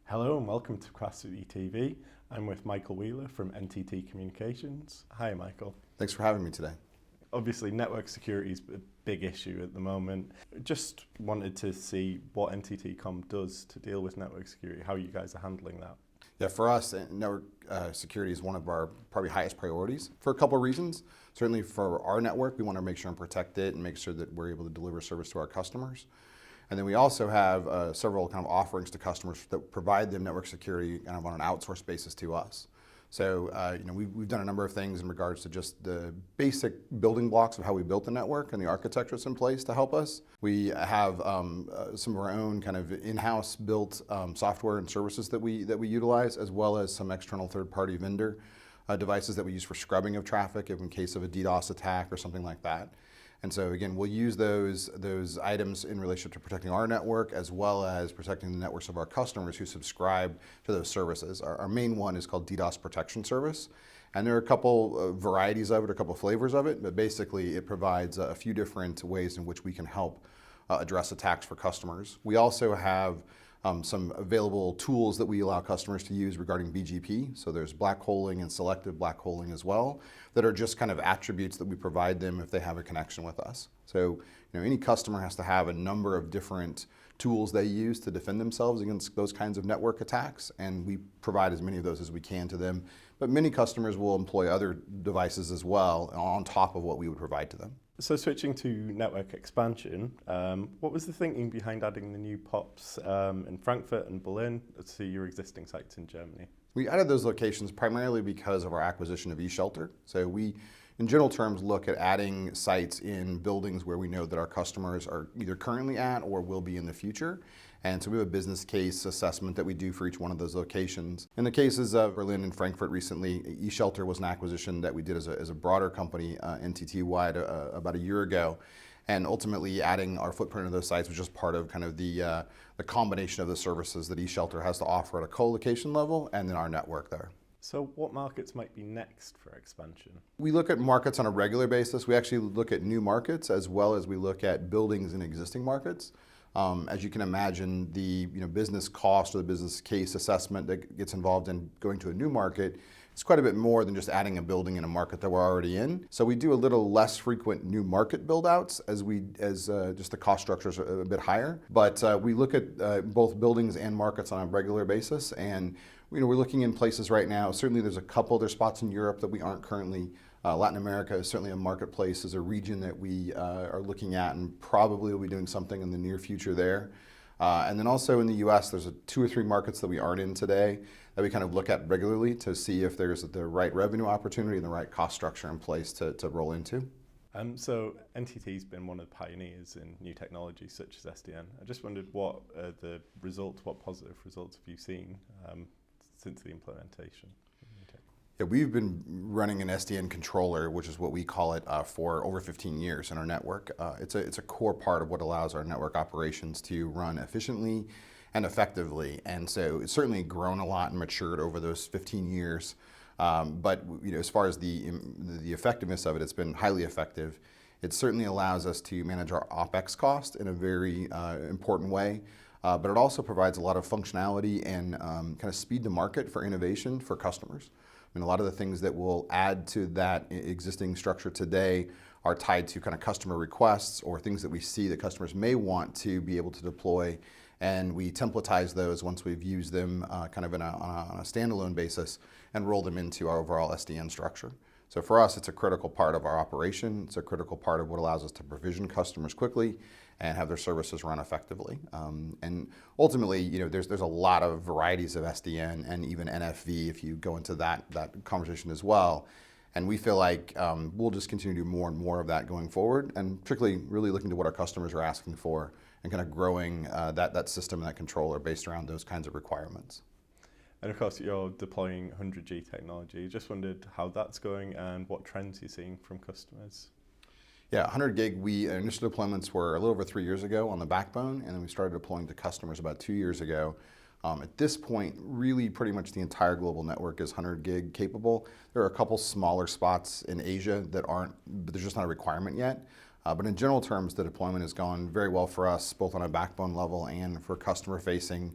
Hello and welcome to Capacity TV. I'm with Michael Wheeler from NTT Communications. Hi Michael. Thanks for having me today. Obviously network security is a big issue at the moment. Just wanted to see what NTT Com does to deal with network security, how you guys are handling that. Yeah, for us, network security is one of our probably highest priorities for a couple of reasons. Certainly for our network, we want to make sure and protect it and make sure that we're able to deliver service to our customers. And then we also have several kind of offerings to customers that provide them network security kind of on an outsourced basis to us. So we've done a number of things in regards to just the basic building blocks of how we built the network and the architecture that's in place to help us. We have some of our own kind of in-house built software and services that we utilize, as well as some external third-party vendor devices that we use for scrubbing of traffic in case of a DDoS attack or something like that. And so again, we'll use those items in relationship to protecting our network as well as protecting the networks of our customers who subscribe to those services. Our main one is called DDoS Protection Service. And there are a couple varieties of it, a couple flavors of it, but basically it provides a few different ways in which we can help address attacks for customers. We also have some available tools that we allow customers to use regarding BGP. So there's black holing and selective black holing as well that are just kind of attributes that we provide them if they have a connection with us. So any customer has to have a number of different tools they use to defend themselves against those kinds of network attacks, and we provide as many of those as we can to them. But many customers will employ other devices as well on top of what we would provide to them. So switching to network expansion, what was the thinking behind adding the new POPs in Frankfurt and Berlin to your existing sites in Germany? We added those locations primarily because of our acquisition of eShelter. So we, in general terms, look at adding sites in buildings where we know that our customers are either currently at or will be in the future. And so we have a business case assessment that we do for each one of those locations. In the cases of Berlin and Frankfurt recently, eShelter was an acquisition that we did as a broader company, NTT-wide, about a year ago. And ultimately adding our footprint of those sites was just part of kind of the combination of the services that eShelter has to offer at a co-location level and then our network there. So what markets might be next for expansion? We look at markets on a regular basis. We actually look at new markets as well as we look at buildings in existing markets. As you can imagine, the business cost or the business case assessment that gets involved in going to a new market is quite a bit more than just adding a building in a market that we're already in. So we do a little less frequent new market build-outs as just the cost structures are a bit higher. But we look at both buildings and markets on a regular basis, and we're looking in places right now. Certainly there's spots in Europe that we aren't currently. Latin America is certainly a marketplace, is a region that we are looking at and probably will be doing something in the near future there. And then also in the US, there's 2 or 3 markets that we aren't in today that we kind of look at regularly to see if there's the right revenue opportunity and the right cost structure in place to roll into. So NTT's been one of the pioneers in new technologies such as SDN. I just wondered what positive results have you seen since the implementation? Yeah, we've been running an SDN controller, which is what we call it, for over 15 years in our network. It's a core part of what allows our network operations to run efficiently and effectively. And so it's certainly grown a lot and matured over those 15 years. But as far as the effectiveness of it, it's been highly effective. It certainly allows us to manage our OpEx cost in a very important way. But it also provides a lot of functionality and kind of speed to market for innovation for customers. I mean, a lot of the things that will add to that existing structure today are tied to kind of customer requests or things that we see that customers may want to be able to deploy. And we templatize those once we've used them kind of on a standalone basis and roll them into our overall SDN structure. So for us, it's a critical part of our operation. It's a critical part of what allows us to provision customers quickly and have their services run effectively. And ultimately, there's a lot of varieties of SDN and even NFV if you go into that conversation as well. And we feel like we'll just continue to do more and more of that going forward, and particularly really looking to what our customers are asking for and kind of growing that system and that controller based around those kinds of requirements. And of course, you're deploying 100G technology. Just wondered how that's going and what trends you're seeing from customers. Yeah, 100 gig, initial deployments were a little over 3 years ago on the backbone, and then we started deploying to customers about 2 years ago. At this point, really pretty much the entire global network is 100 gig capable. There are a couple smaller spots in Asia that but there's just not a requirement yet. But in general terms, the deployment has gone very well for us, both on a backbone level and for customer-facing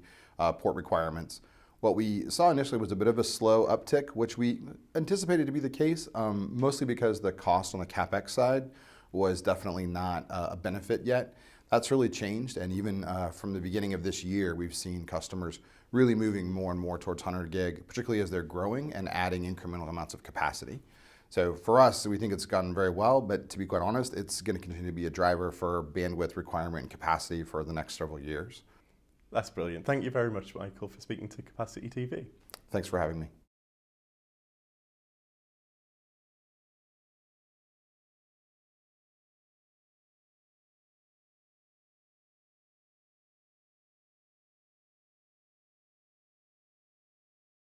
port requirements. What we saw initially was a bit of a slow uptick, which we anticipated to be the case, mostly because the cost on the CapEx side was definitely not a benefit yet. That's really changed, and even from the beginning of this year, we've seen customers really moving more and more towards 100 gig, particularly as they're growing and adding incremental amounts of capacity. So for us, we think it's gone very well, but to be quite honest, it's going to continue to be a driver for bandwidth requirement and capacity for the next several years. That's brilliant. Thank you very much, Michael, for speaking to Capacity TV. Thanks for having me.